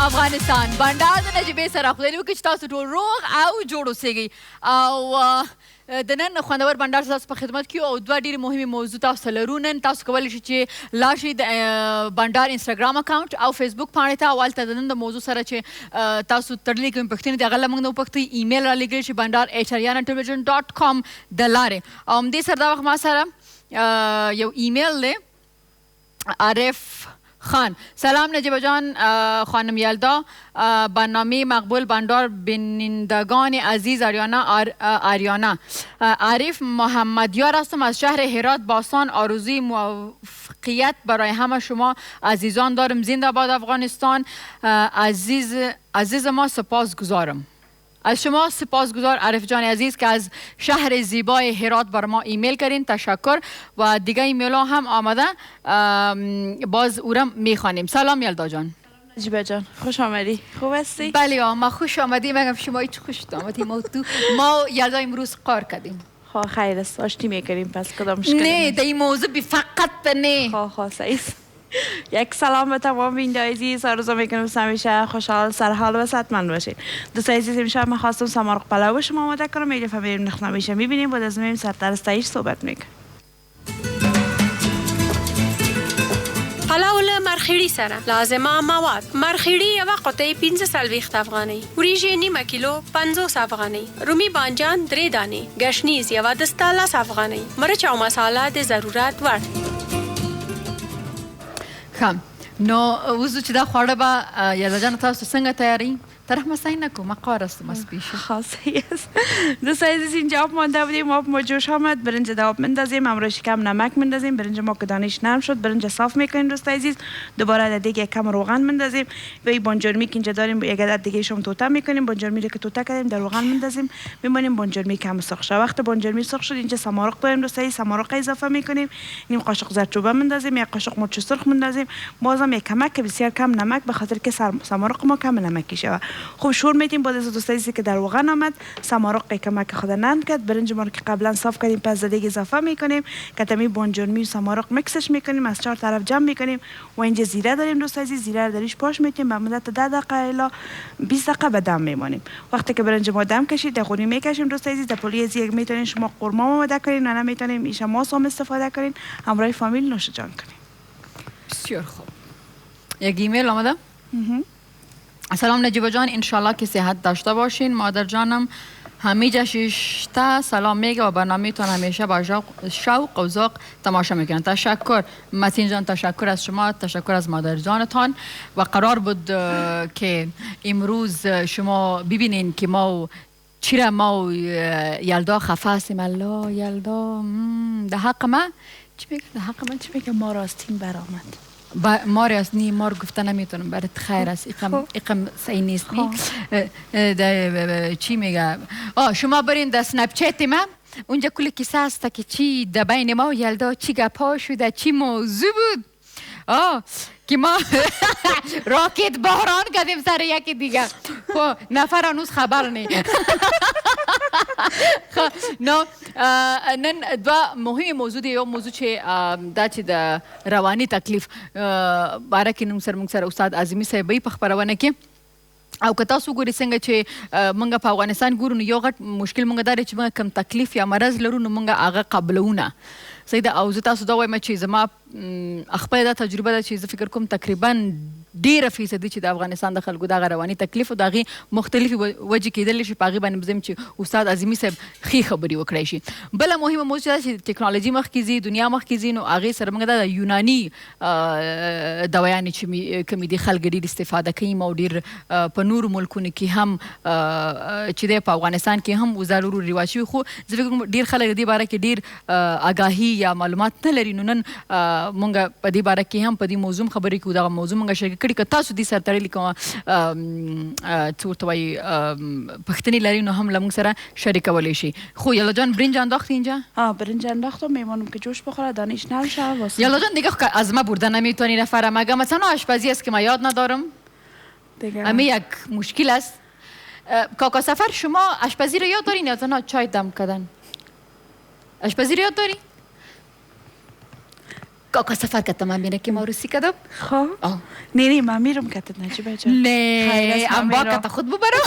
افغانستان بنډار د نجیبې سره خدای دې وکړي چې تاسو ټول روغ او جوړ اوسئ او د نن خوندور بنډار تاسو په خدمت کې او دوه ډېرې مهمې موضوع تاسو لرو. نن تاسو کولی شئ چې لاړ شئ د بنډار انسټاګرام اکاونټ او فیسبوک پاڼې ته او هلته د نن د موضوع سره چې تاسو تړلې کومې پوښتنې دي هغه له موږ نه وپوښتئ. ایمیل رالیږلی شئ bandar@ariana.com د لارې او همدې سره دا وخت ما سره یو ایمیل دی عارف خان. سلام نجیبه جان خانم یلدا، برنامه مقبول بندار بینندگان عزیز آریانا. عارف محمدیار هستم از شهر هرات باستان. آرزوی موفقیت برای همه شما عزیزان دارم. زنده باد افغانستان. عزیز ما سپاس گذارم. از شما سپاسگزار عارف جان عزیز که از شهر زیبای هرات بر ما ایمیل کردین. تشکر و دیگه ایمیل ها هم آمده باز او را میخوانیم. سلام یلدا جان. نجیبه جان خوش آمدی. خوب هستی؟ بله ما خوش آمدی. مگم شما هیچ خوش آمدی. ما یلدا امروز قار کردیم. خواه خیر است. آشتی میکنیم پس کدام مشکل نه در این موضوع بی فقط نه. خواه سعید. یک سلام به تمام بیننده عزیز. آرزو میکنم همیشه خوشحال سرحال و صحتمند باشین. دوستان عزیز امشب من خواستم سمارق پلو به شما آماده کنم. میگه فهمیدیم نخ نمیشه میبینیم بعد از میبینیم سرتر از تایش صحبت میکنم. پلو له مرخیړي سره لازمه مواد: مرخیړي یوه قطعه 15 افغانۍ، وریژې نیمه کیلو 50 افغانۍ، رومي بانجان 3 دانې، ګشنیز یوه دسته 10 افغانۍ، مرچ او مساله د ضرورت وړ. نو اوس چې دا خواړه به یلدا جان تاسو څنګه تیاری؟ طرح مسایی نکن من قار هستم از پیش. خاصی است. دوستان عزیز اینجا آب مانده بودیم. آب ما جوش آمد. برنج در آب مندازیم. امروز کم نمک مندازیم. برنج ما که دانش نرم شد برنج صاف میکنیم. دوستان عزیز دوباره در دیگه کم روغن مندازیم. و این بانجرمی که اینجا داریم یک عدد دیگه شما توته میکنیم. بانجرمی رو که توته کردیم در روغن مندازیم. میمونیم بانجرمی کم سرخ شد. وقت بانجرمی سرخ شد اینجا سمارق داریم. دوستان عزیز سمارق اضافه میکنیم. نیم قاشق زردچوبه مندازیم. یک قاشق مرچ سرخ مندازیم. بازم یک کمک که بسیار کم نمک به خاطر که سمارق ما کم نمکی شود. خوب شور میدیم. بعد از دوستایی که در روغن آمد سمارق کمک خود نرم کرد. برنج ما رو که قبلا صاف کردیم پس دیگه اضافه میکنیم. کتمی بانجرمی و سمارق میکسش میکنیم. از 4 طرف جمع میکنیم. و اینجا زیره داریم دوستای عزیز. زیره رو دریش پاش میتیم. به مدت 10 دقیقه الی 20 دقیقه به دم میمونیم. وقتی که برنج ما دم کشید دغونی میکشیم دوستای عزیز. در پولی از یک میتونین شما قورمه آماده کنین و نمیتونین ایش ماست هم استفاده کنین. همراه فامیل نوش جان کنین. بسیار خوب. یک ایمیل آمده. سلام نجیبه جان، انشالله که صحت داشته باشین. مادر جانم همیشه ششته سلام میگه و برنامه تان همیشه با شوق و ذوق تماشا میکنن. تشکر متین جان، تشکر از شما، تشکر از مادر جانتان. و قرار بود که امروز شما ببینین که ما چرا ما یلدا خفه هستیم. الله یلدا ده حق من چی میگه؟ ده حق من چی میگه؟ ما راستین برآمد. مار است نی مار گفته نمیتونم برات خیر است. اقم صحیح نیست نی چی میگه؟ شما برین در سنپ چت من اونجا کلی کیسه است که چی در بین ما و یلدا چی گپا شده چی موضوع بود که ما راکت بحران کردیم سر یکی دیگه. خب نفر هنوز خبر نی. نن دو مهم موضوع دی. یو موضوع چې دا چې د رواني تکلیف باره کې موږ سره استاد اعظمي صاحب په خپرونه کې او که تاسو ګورئ څنګه چې موږ په افغانستان ګورو نو یو غټ مشکل موږ دا دی چې موږ کم تکلیف یا مرض لرو نو موږ هغه قبلونه صحیح ده. او زه تاسو دا وایم چې زما خپله دا تجربه ده چې زه فکر کوم تقریبا ډېره فیصدي چې د افغانستان د خلکو دغه رواني تکلیف او د هغې مختلفې وجې کېدلی شي. په هغې باندې به زه یم چې استاد اعظمي صاحب ښې خبرې وکړی شي. بله مهمه موضوع دا چې ټکنالوژي مخکې ځي، دنیا مخکې ځي، نو هغې سره موږ دا د یوناني دوایانې چې کومې دي خلک ډېر استفاده کوي او ډېر په نورو ملکونو کې هم چې دی په افغانستان کې هم ضرور رواج شوي. خو زه فکر کوم ډېر خلک د دې باره کې ډېر آګاهي یا معلومات نه لري. نو نن مونږ په دې باره کې هم په دې موضوع خبرې کوو. دغه موضوع مونږ شریک کړي که تاسو دې سره تړلي کومه څه ورته وایي پوښتنې لري نو هم له مونږ سره شریکولی شي. خو یلا جان برنج انداختی اینجا؟ برنج انداختم. میمانم که جوش بخوره دانش نرم شود. یلا جان دیگه از ما برده نمیتونی نفره. مگه مثلا آشپزی است که من یاد ندارم امی یک مشکل است. کاکا سفر شما آشپزی رو یاد دارین یا نه چای دم کردن؟ آشپزی رو یاد داری؟ که سفر که تمام بینه که ما روسی کدم خب نه من میرم کتت نجیبه جان نه ام با کتا خود ببرم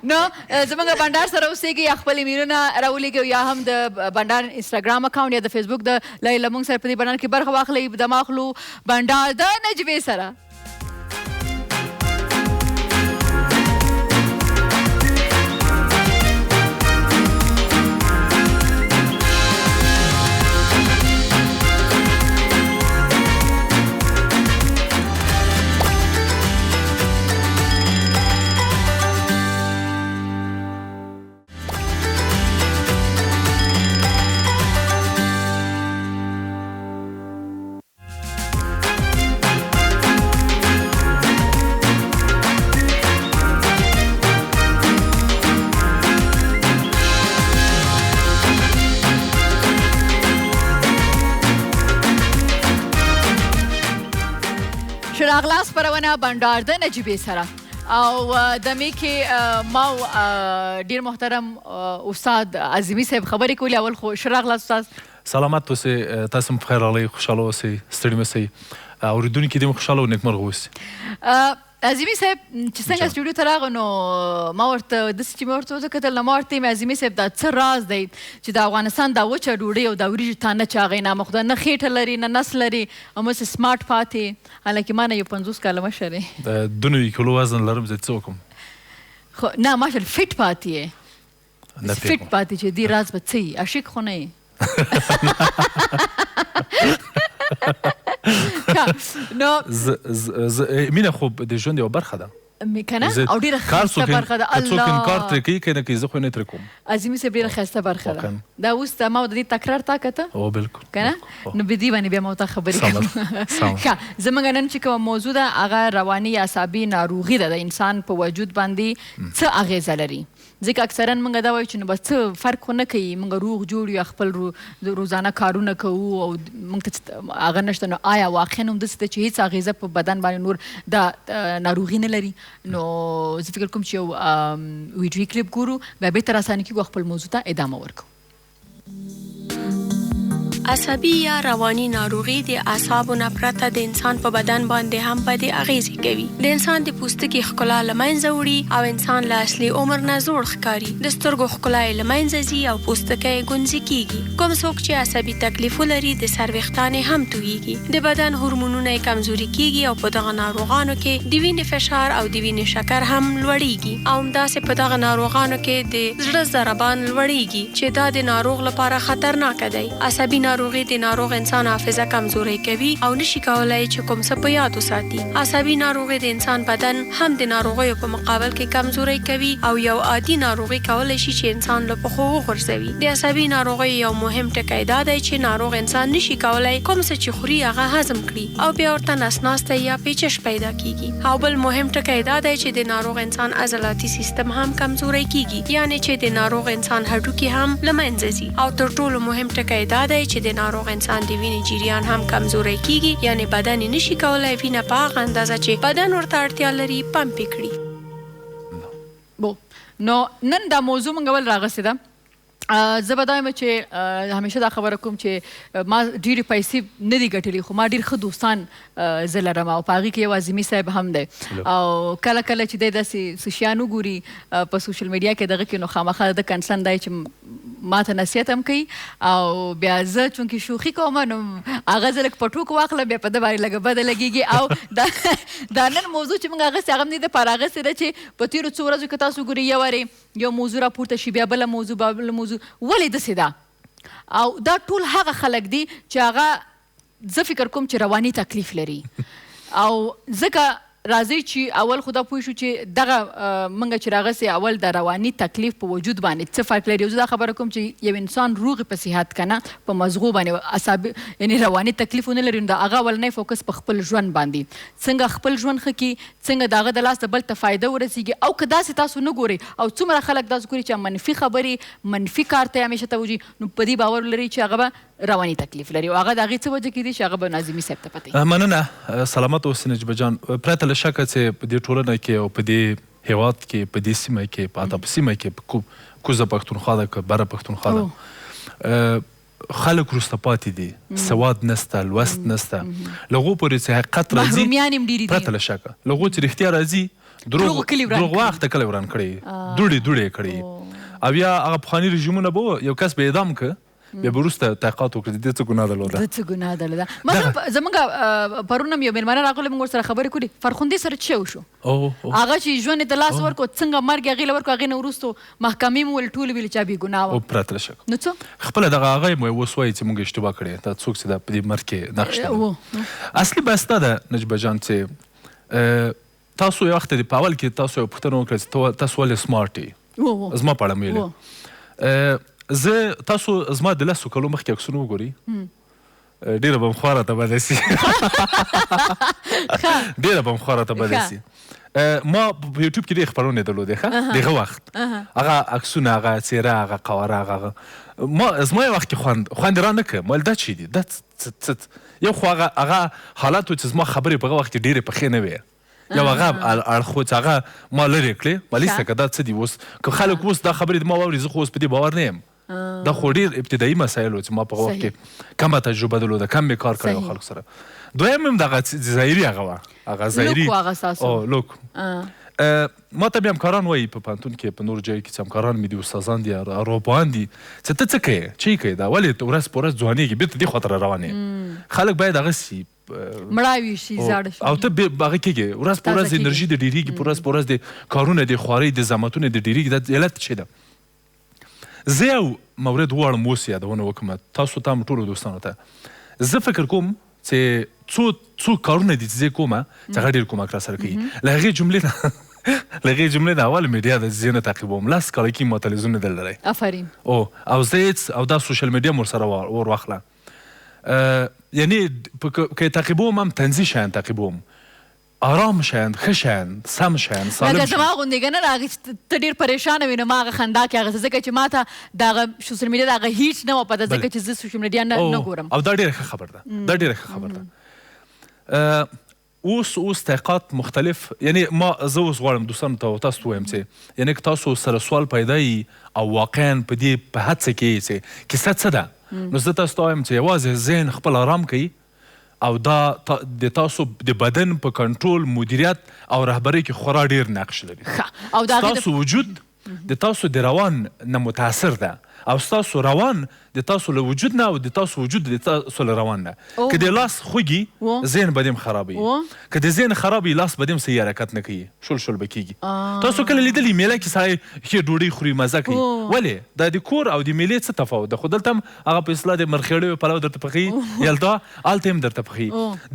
نو زمونږ بنډار سره اوسېږي یا خپل ایمیلونه راولیږي یا هم د بنډار انسټاګرام اکاونټ یا د فیسبوک د له موږ سره په دې بنډار کې برخه واخلئ د ماخلو بنډار د نجیبې سره. راغلاس پرونه بنډار د نجیبې سره او دمې کې ما ډیر محترم استاد عظیمي صاحب خبرې کولې. اول خو ښه راغلاست استاد. سلامت اوسئ، تاسو هم بخیر راغلی، خوشحاله اوسئ، ستړي مه سئ، اورېدونکي دې هم خوشحاله او نیکمرغه اوسي. عظیمي صاحب چې څنګه سټوډیو ته راغی نو ما ورته داسې چې مې ورته وکتل نو ما ورته ویل عظیمي صاحب دا څه راز دی چې د افغانستان دا وچه ډوډۍ او دا وریجې تا نه چا هغې نامخوده نه خېټه لري نه نس لري او همسې سمارټ پاتې، حالانکې ما نه یو 50 کاله مشر یې. د 2 کیلو وزن لرم، زه څه وکړم؟ خو نه ماشاءالله فټ پاتې یې، فټ پاتې چې دې راز به څه یي، عاشق خو نه یې. نو مینه خو د ژوند یوه برخه ده کنه او ډیره ښایسته برخه ده. الله څوک انکار ترې کوي که نه کوي، زه خو نه ترې کوم. عظیمي صاحب ډیره ښایسته برخه ده. دا اوس د ما د دې تکرار تا کته او بالکل کنه نو په دې باندې بیا ما ورته خبرې کوم. ښه زموږ نن چې کومه موضوع ده هغه رواني یا اعصابي ناروغي ده د انسان په وجود باندې څه اغېزه لري. ځکه اکثرا موږ دا وایو چې نو بس څه فرق خو نه کوي، موږ روغ جوړ یو، خپل روزانه کارونه کوو او موږ ته هغه نشته. نو آیا واقعا هم داسې ده چې هېڅ اغېزه په بدن باندې نور دا ناروغي نه لري؟ نو زه فکر کوم چې یو ویډیو کلیپ ګورو بیا بېرته راسانه کېږو خپل موضوع ته ادامه ورکوو. عصبي یا رواني ناروغي د اعصابو نه پرته د انسان په بدن باندې هم بدې اغېزې کوي. د انسان د پوستکي ښکلا له منځه وړي او انسان له اصلي عمر نه زوړ ښکاري. د سترګو ښکلا یې له منځه ځي او پوستکی یې ګونځې کېږي. کوم څوک چې عصبي تکلیف ولري د سر ویښتان یې هم تویېږي، د بدن هورمونونه یې کمزوري کېږي او په دغه ناروغانو کې د وینې فشار او د وینې شکر هم لوړېږي او همداسې په دغه ناروغانو کې د زړه ضربان لوړېږي چې دا د ناروغ لپاره خطرناکه دی. عصبي ناروغي د ناروغ انسان حافظه کمزوري کوي او نشي کولای چې کوم څه په یاد وساتي. عصبي ناروغي د انسان بدن هم د ناروغیو په مقابل کې کمزوري کوي او یو عادي ناروغي کولای شي چې انسان له پښو وغورځوي. د عصبي ناروغي یو مهم ټکی دا دی چې ناروغ انسان نشي کولای کوم څه چې خوري هغه هضم کړي او بیا ورته نسناسته یا پیچش پیدا کیږي. او بل مهم ټکی دا دی چې د ناروغ انسان عضلاتي سیستم هم کمزوري کیږي، یعنی چې د ناروغ انسان هډوکي هم له منځه ځي. او تر ټولو مهم ټکی دا دی چې د ناروغ انسان د وینې جریان هم کمزوری کیږي، یعنی بدن یې نشي کولای وینه په هغه اندازه چې بدن ورته اړتیا لري پمپ کړي. نو نن دا موضوع موږ ول راغستې ده. زه به دا یم چې همیشه دا خبره کوم چې ما ډېرې پیسې نه دي ګټلي خو ما ډېر ښه دوستان زه لرم او په هغې کې یو عظیمي صاحب هم دی او کله کله چې دی داسې څه شیان وګوري په سوشل میډیا کې دغه کې نو خامخا د کنسرن دی چې ما ته نصیحت هم کوي او بیا زه چونکې شوخي کوم نو هغه زه لږ په ټوکو واخلم بیا په ده باندې لږه بده لګېږي او دا نن موضوع چې موږ اخیستې هغه هم دې دپاره اخیستې ده چې په تېرو څو ورځو کې تاسو ګورئ یو موضوع راپورته شي بیا بله موضوع بله موضوع ولې داسې ده او دا ټول هغه خلک دي چې هغه زه فکر کوم چې رواني تکلیف لري او ځکه راځئ چې اول خو دا پوه شو چې دغه موږ چې راغسې اول د رواني تکلیف په وجود باندې څه فرق لري. زه دا خبره کوم چې یو انسان روغ په صحت که نه په مزغو باندې اعصابي یعنی رواني تکلیف ونه لري نو د هغه اولنی فوکس په خپل ژوند باندې څنګه خپل ژوند ښه کړي، څنګه د هغه د لاس د بل ته فایده ورسېږي. او که داسې تاسو نه ګورئ او څومره خلک داسې ګوري چې منفي خبرې منفي کار ته همیشه توجه نو په دې باور لري چې هغه به رواني تکلیف لري او هغه د هغې څه وجه کېدی چې هغه به ناظمي صاحب ته پته وي. مننه، سلامت اوسئ نجیبه جان. پرته له شکه چې په دې ټولنه کې او په دې هېواد کې په دې سیمه کې په حتی په سیمه کې په کوزه پښتونخوا ده که بره پښتونخوا ده خلک وروسته پاتې دي، سواد نسته، لوست نسته، له هغو پورې چې حقیقت راځي محرومیان هم ډېرې دي پرته له شکه، له هغو چې رښتیا راځي دروغ وخته کلی وران کړی، دوړې یې کړی، او یا هغه پخواني رژیمونه به یو کس به اعدام که بیا به وروسته تحقیقات وکړي د دې څه ګناه درلوده، د څه ګناه درلوده. مثلا زموږ پرون هم یو مېلمانه راغلی، موږ ورسره خبرې کړې، فرخندې سره څه وشو هغه چې ژوند یې ته لاس ورکړو، څنګه مرګ یې هغې له ورکړو، هغې نه وروستو محکمې مو ویل ټول ویل چا بې ګناه وه پرته له شک. نو څه خپله دغه هغه یې مو اوس وایي چې موږ اشتباه کړې، دا څوک چې دا په دې مرګ کې نقش لري. اصلي بحث دا ده نجیبه جان چې تاسو یو وخت په اول کې تاسو یو پوښتنه وکړه چې تاسو ولې سمارټ یې، زما په اړه مې ویلې. زه تاسو زما د 10 کلو مخکې عکسونه وګورئ، ډېره به م خوا راته بده سي، ډېره به م خوا راته بده سي. ما په یوټیوب کې ډېرې خپرونې درلودې ښه دغه وخت، هغه عکسونه، هغه څېره، هغه قواره، هغه زما یو وخت کې خوند را نه کړ، ما ویل دا چی دي، دا یو خو هغه حالات و چې زما خبرې په هغه وخت کې ډېرې پخې نه وې، یو هغه اړخ و چې هغه ما لرې کړې، ما لیسته که دا څه دي اوس، که خلک اوس دا خبرې د ما واوري، زه خو اوس په دې باور نه یم. دا خو ډېر ابتدایي مسایل و چې ما په هغه وخت کې کمه تجربه درلوده، کم مې کار کړی و خلکو سره. دویم هم دغه ظاهري هغه وه، هغه ظاهري لوک ما ته بیا همکاران وایي په پوهنتون کې، په نورو ځایو کې چې همکاران مې دي، استادان دي، ارواپوهان دي، چې ته څه کوې، څه یې کوې، دا ولې ورځ په ورځ ځوانېږي، بېرته دې خواته را روان یې. خلک باید هغسې مړاوي شي، زاړه شي، او ته هغه کېږې ورځ په ورځ انرژي دې ډېرېږي، په ورځ په ورځ د کارونه د خوارۍ د زحمتونه دې ډېرېږي. دا علت څه ده؟ زه یو مورد غواړم اوس یادونه وکړم تاسو ته هم ټولو دوستانو ته. زه فکر کوم چې څو کارونه دي چې زه کومه چې هغه ډېر کومک را سره کوي. له هغې جملې نه اول میډیا د زه نه تعقیبوم، 10 کاله کې ما تلویزیون نه درللی. آفرین. او زه او دا سوشل میډیا م ورسره ور واخله، یعنی که تعقیبوم هم تنظیم شیان تعقیبوم، آرام شیان، ښه شیان، سم شیان، سالم شیان. لکه زما غوندې که نه هغې ته ډېر پریشانه وي، نو ما هغه خندا کې هغه ځکه چې ما ته د هغه سوشل میډیا د هغه هیڅ نه وه پته، ځکه چې زه سوشل میډیا نه ګورم. او دا ډېره ښه خبر ده، دا ډېره ښه خبر ده. اوس تحقیقات مختلف، یعنی زه اوس غواړم دوستانو ته او تاسو ته ووایم چې یعنی که تاسو سره سوال پیدا وي او واقعا په دې په هڅه کې یې چې کیسه څه ده، نو زه تاسو ته وایم چې یوازې ذهن خپل آرام کوي، او دا د تاسو د بدن په کنټرول، مدیریت او رهبرۍ کې خورا ډېر نقش لري. ستاسو وجود د تاسو د روان نه متاثر ده، او ستاسو روان د تاسو له وجود نه، او د تاسو وجود د تاسو له روان نه. که د لاس خوږي، ذهن به دې هم خرابوي، که د ذهن خرابوي، لاس به دې هم صحیح حرکت نه کوي، شل به کېږي. تاسو کله لیدلي میله کې سړی ښې ډوډۍ خوري، مزه کوي، ولې؟ دا د کور او د میلې څه تفاوت ده؟ خو دلته هم هغه په اصطلاح د مرخیړیو پلو درته پخوي، هلته هم درته پخوي.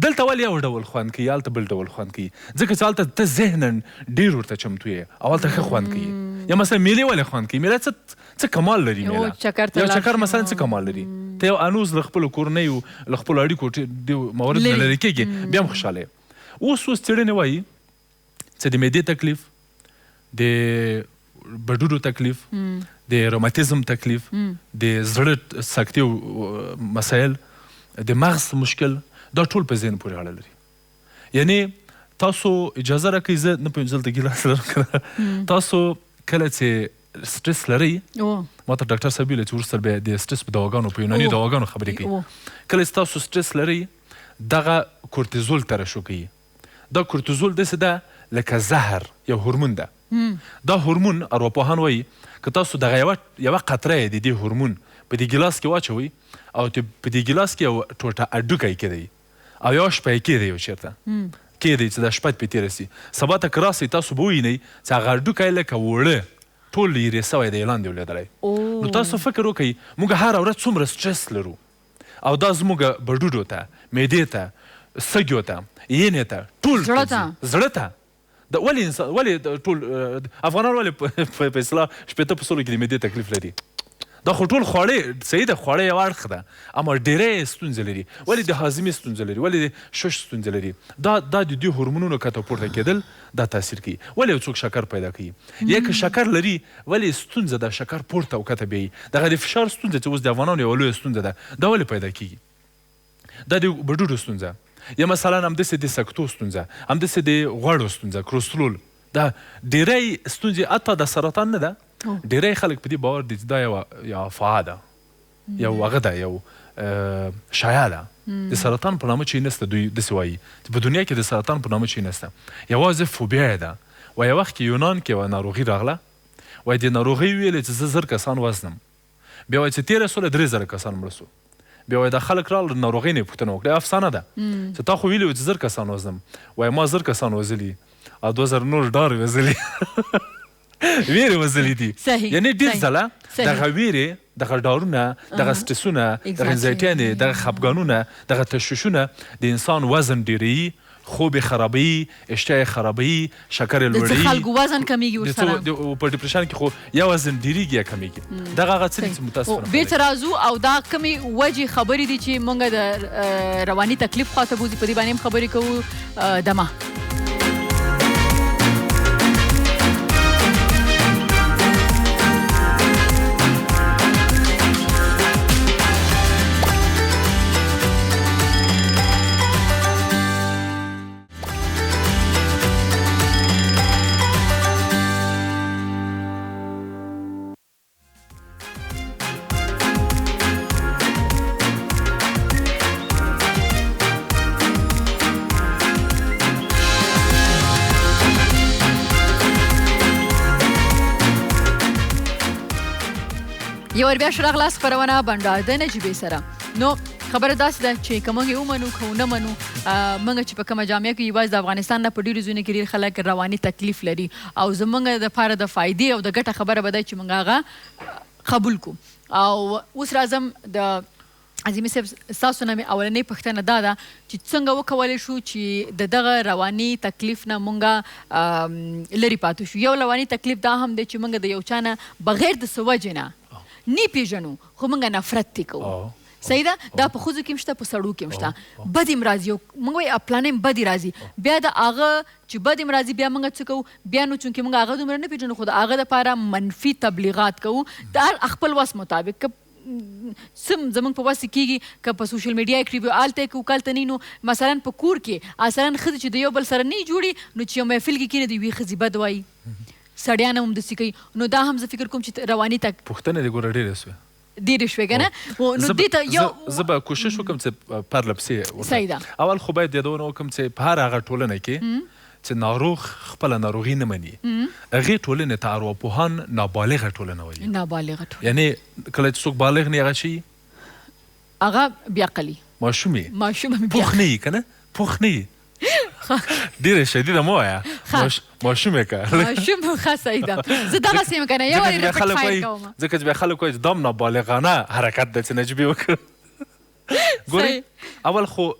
دلته ولې یو ډول خوند کوي، هلته بل ډول خوند کوي، ځکه چې هلته ته ذهنا ډېر ورته چمتو یې، او هلته ښه خوند کوي. یا مثلا میلې ولې خوند کوي؟ میله څه کمال لري؟ میله یو چکر مثلا څه کمال لري؟ ته یو انوز له خپلو کورنیو له خپلو اړیکو د مورد نه لرې کېږي، بیا هم خوشحاله یې. اوس څېړنې وایي چې د معدې تکلیف، د بډوډو تکلیف، د روماتیزم تکلیف، د زړه سکتې مسایل، د مغز مشکل، دا ټول په ذهن پورې اړه لري. یعنی تاسو اجازه راکړئ، زه نه پوهېږم دلته ګیلاس لرم که نه، تاسو کله چې سټرس لرئ، ما ته ډاکټر صاحب ویله چې وروسته بیا د سټرس په دواګانو، په یوناني دواګانو خبرې کوي. کله چې تاسو سټرس لرئ، دغه کورتیزول ترشح کوي. دا کورتیزول داسې ده لکه زهر، یو هورمون ده. دا هورمون ارواپوهان وایي که تاسو دغه یوه قطره یې د دې هورمون په دې ګیلاس کې واچوئ، او په دې ګیلاس کې یو ټوټه هډوکی کېدی، او یوه شپه یې کېدی یو چېرته کېدی چې دا شپه پې تېره سي. سبا ته که راسئ، تاسو به ووینئ چې هغه هډوکی لکه وړه ټول لرې سوی دی، لاندې ولوېدلی. نو تاسو فکر وکئ، موږ هره ورځ څومره سټرس لرو، او دا زموږ بډوډو ته، معدې ته، سږیو ته، ینې ته، ټول زړه ته. ولې ټول افغانان ولې په اصطلاح 80% کې د معدې تکلیف لري؟ دا خو ټول خواړې صحیح ده، خواړه یو اړخ ده، اما ډېری ستونزې لري. ولې د هاضمې ستونزه لري، ولې د شش ستونزه لري؟ دا د دې هورمونونو کته پورته کېدل دا تاثیر کوي. ولې یو څوک شکر پیدا کوي؟ یا که شکر لري، ولې ستونزه ده شکر پورته او کته بیایي؟ دغه د فشار ستونزه چې اوس د افغانانو یوه لویه ستونزه ده، دا ولې پیدا کېږي؟ دا د بډوډو ستونزه، یا مثلا همداسې د سکتو ستونزه، همداسې د غوړو ستونزه، کورسترول، دا ډېری ستونزې، حتی د سرطان نه ده، ډېری خلک په دې باور دي چې دا یوه افعا ده، یو هغه ده یو شایعه ده د سرطان په نامه چې نسته دوی داسې وایي چې په دنیا کې د سرطان په نامه چې نسته یوازې فوبیا یې ده وایي وخت کې یونان کې یوه ناروغي راغله وایي د ناروغۍ ویلې چې زه 1000 کسان وزنم بیا وایي چې 13,000 کسان مړه سو بیا وایي دا خلک راغلل ناروغۍ نه یې پوښتنه وکړه افسانه ده چې تا خو ویلي وو چې 1000 کسان وزنم وایي ما 1000 کسان وزلي او 2000 نور ډار وزلي ویرې وزلي دي یعنې ډېر ځله دغه ویرې دغه ډارونه دغه سټرسونه دغه انزایټیانې دغه خفګانونه دغه تشویشونه د انسان وزن ډېروي خوب یې خرابوي اشتها یې خرابوي شکر یې لوړوي د خلکو وزن کمیږي ورسره په ډپریشن کې خو یا وزن ډېرېږي یا کمیږي دغه هغه څه دي چې متاسفانه بېرته راځو او دا کومې وجې خبرې دي چې موږ د رواني تکلیف خواته بوځي په دې باندې هم خبرې کوو دمه یو ور بیا شو راغلاس خپرونه بنډار د نجیبې سره نو خبره داسې ده چې که موږ یې ومنو که ونه منو موږ چې په کومه جامعه کې یوازې د افغانستان نه په ډېرو ځایونو کې ډېر خلک رواني تکلیف لري او زموږ دپاره د فایدې او د ګټه خبره به ده چې موږ هغه قبول کړو او اوس راځم د عظیمي صاحب ستاسو نه مې اولنۍ پوښتنه دا ده چې څنګه وکولی شو چې د دغه رواني تکلیف نه مونږ لرې پاتې شو یو رواني تکلیف دا هم دی چې مونږ د یو چا نه بغیر د څه وجې نه نه پیژنو خو مونږ نفرت ترې کوو صحیح ده دا په ښځو کې هم شته په سړو کې هم شته بد هم راځي مونږ وایي پلانې هم بدې راځي بیا د هغه چې بد هم راځي بیا مونږ څه کوو بیا نو چونکې مونږ هغه دومره نه پیژنو خو د هغه دپاره منفي تبلیغات کوو د هر خپل وس مطابق سم زمونږ په وس کېږي که په سوشل میډیا کې وي هلته یې کوو که هلته نه نو مثلا په کور کې مثلا ښځې چې د یو بل سره نه جوړي نو چې یو محفل کې کښېني د یوې ښځې بد وایي سړیان هم همداسې کوي نو دا هم زه فکر کوم چې رواني پوښتنې دې ګوره ډېرې سوې ډېرې شوې که نه نو دې ته یو زه به کوشش وکړم چې پرله پسې صحیح ده اول خو باید یادونه وکړم چې په هر هغه ټولنه کې چې ناروغ خپله ناروغي نه مني هغې ټولنې ته ارواپوهان نابالغه ټولنه وایي نابالغه ټولنه یعنې کله چې څوک بالغ نه هغه شي هغه بیعقلي ماشوم یې ماشوم پوخ نه یي که نه پوخ نه یي ډېره شدیده مه وایه ماشوم یې که ماشوم ښه صحیح ده زه دغسې یم که نه یو وارې رپټ فایر کوم ځکه چې بیا خلک وایي چې دا هم نابالغانه حرکت ده چې نجیبې وکړه ګورئ اول خو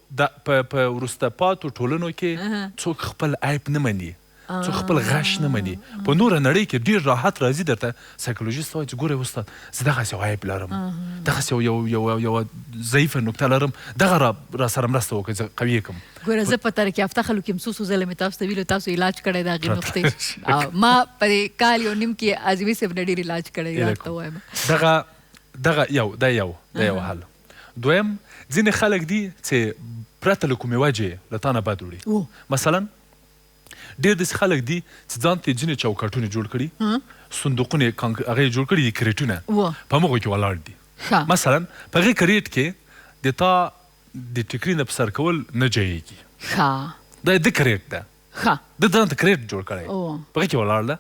په وروسته پاتو ټولنو کې څوک خپل عیب نه مني څوک خپل غش نه مني په نوره نړۍ کې ډېر راحت راځي درته سایکولوژیست وایي چې ګورئ استاد زه دغسې یو عیب لرم دغسې یوه ضعیفه نکته لرم دغه را سره مرسته وکړئ زه قوي یې کړم ګوره زه په ترقي یافته خلکو کې هم څو ځله مې تاسو ته ویلو تاسو علاج کړی د هغې نقطې ما په دې کال یو نیم کې عظمي صاحب نه ډېر علاج کړی راته وایم دغه یو حل دویم ځینې خلک دي چې پرته له کومې وجې له تا نه بد وړي مثلا ډېر داسې خلک دي چې ځان ته یې ځینې چوکاټونه جوړ کړي صندوقونه هغه یې جوړ کړي دي کریټونه په هغو کې ولاړ دي مثلا په هغې کریټ کې د تا د ټیکري نه په سر کول نه جایږي دا د کریټ ده د ځان ته کریټ جوړ کړی په هغې کې ولاړ ده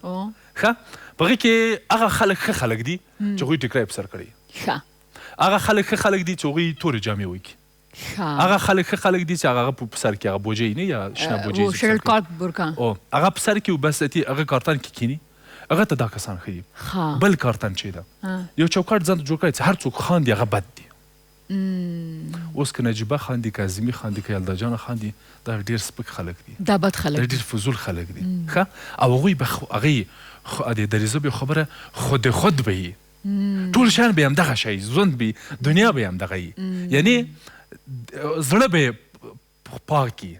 ښه په هغې کې هغه خلک ښه خلک دي چې هغوی ټیکری په سر کړی هغه خلک ښه خلک دي چې هغوی تورې جامې وکړي هغه خلک ښه خلک دي چې هغه په سر کې هغه بوجۍ نه یا شنه بوجۍ شرل کارت برکا هغه په سر کې وبسطي هغه کارتن کې کینی هغه ته دا کسان ښه بل کارتن چې ده یو چوکاټ ځان ته جوړ کړی چې هر څوک خاندي هغه بد دي اوس که نجیبه خاندي که عظمي خاندي که یلدا جانه خاندي دا ډېر سپک خلک دي دا بد خلک دا ډېر فضول خلک دي ښه او هغوی به هغې د دریزه به خبره خود به یي ټول شیان به یې همدغه شی ژوند به دنیا به یې همدغه یي یعنې زړه به یې پاک وي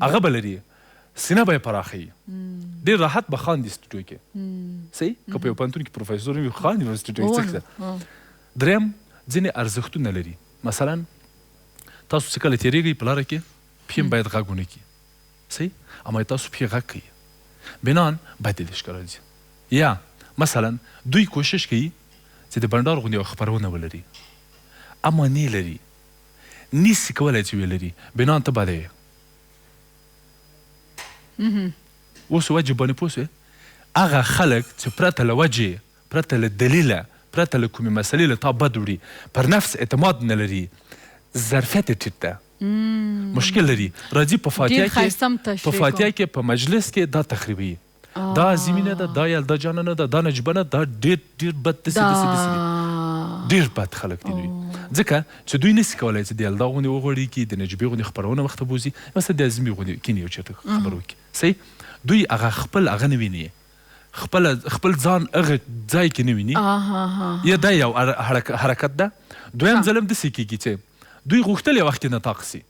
هغه به لري سینه به یې پراخه وي ډېر راحت به خاندي سټوډیو کې صحیح که په یو پوهنتون کې پروفیسور وي خاندي په سټوډیو کې څه دریم ځینې ارزښتونه لري مثلا تاسو چې کله تېرېږئ په لاره کې پښې هم باید غږ ونه کړي صحیح اما تاسو پښې غږ کوي بنان باید دې ښکاره ځي یا مثلا دوی کوشش کوي چې د بنډار غوندې یوه خپرونه ولري اما نه لري نیسي کولی چې ولري بنا ته بده یې اوس وجه باندې پوه شوې هغه خلک چې پرته له وجې پرته له دلیله پرته له کومې مسلې له تا بد وړي پر نفس اعتماد نه لري ظرفیت یې ټیټ ده مشکل لري راځي په فاتحه کې په مجلس کې دا تخریبي دا عظیمي نه ده دا یلدا جانه نه ده دا نجیبه نه دا ډېر بد داسې ډېر بد خلک دي دوی ځکه چې دوی نسي کولی چې د یلدا غوندې وغوړي کړي د نجیبې غوندې خپرونه مخته بوځي مثلا د عظیمي غوندې کیني یو چېرته خبر وکړي صحیح دوی هغه خپل هغه نه ویني خپل ځان هغه ځای کې نه ویني یا دا یو حرکت ده دویم ځلم داسې کېږي چې دوی غوښتل یو وخت کې نطاق سي